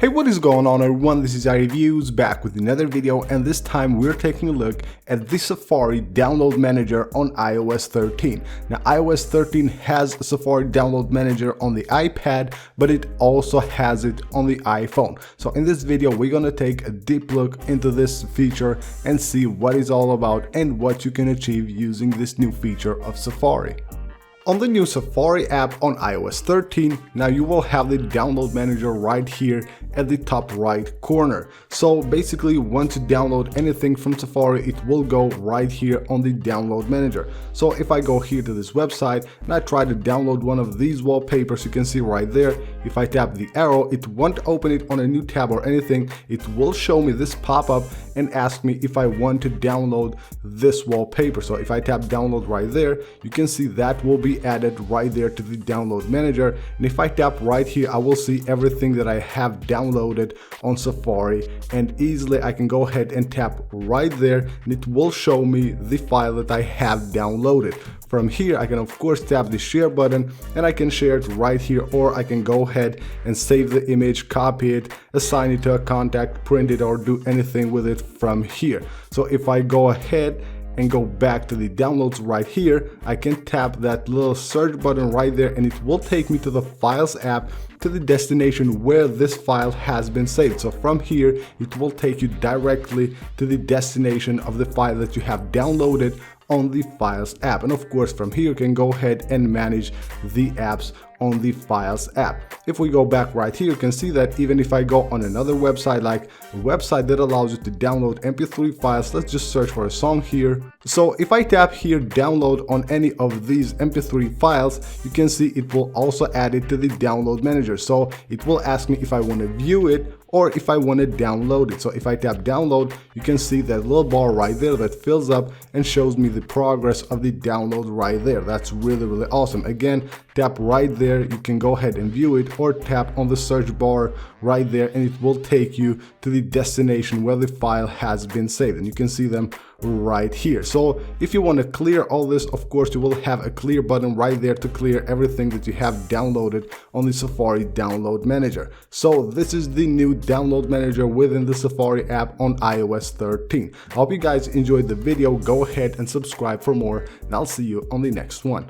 Hey, what is going on everyone, this is iReviews back with another video, and this time we're taking a look at the Safari download manager on iOS 13. Now iOS 13 has a Safari download manager on the iPad, but it also has it on the iPhone. So in this video we're gonna take a deep look into this feature and see what it's all about and what you can achieve using this new feature of Safari. On the new Safari app on iOS 13, now you will have the download manager right here at the top right corner. So basically, once you download anything from Safari, it will go right here on the download manager. So if I go here to this website and I try to download one of these wallpapers, you can see right there, if I tap the arrow, it won't open it on a new tab or anything. It will show me this pop-up and ask me if I want to download this wallpaper. So if I tap download right there, you can see that will be added right there to the download manager, and if I tap right here, I will see everything that I have downloaded on Safari, and easily I can go ahead and tap right there and it will show me the file that I have downloaded. From here I can of course tap the share button and I can share it right here, or I can go ahead and save the image, copy it, assign it to a contact, print it, or do anything with it from here. So if I go ahead and go back to the downloads right here, I can tap that little search button right there and it will take me to the Files app, to the destination where this file has been saved. So from here it will take you directly to the destination of the file that you have downloaded on the Files app. And of course from here you can go ahead and manage the apps on the Files app. If we go back right here, you can see that even if I go on another website, like a website that allows you to download MP3 files, let's just search for a song here. So if I tap here download on any of these MP3 files, you can see it will also add it to the download manager. So it will ask me if I want to view it or if I want to download it. So if I tap download, you can see that little bar right there that fills up and shows me the progress of the download right there. That's really awesome. Again, tap right there, you can go ahead and view it, or tap on the search bar right there and it will take you to the destination where the file has been saved, and you can see them right here. So if you want to clear all this, of course you will have a clear button right there to clear everything that you have downloaded on the Safari download manager. So this is the new download manager within the Safari app on iOS 13. I hope you guys enjoyed the video. Go ahead and subscribe for more, and I'll see you on the next one.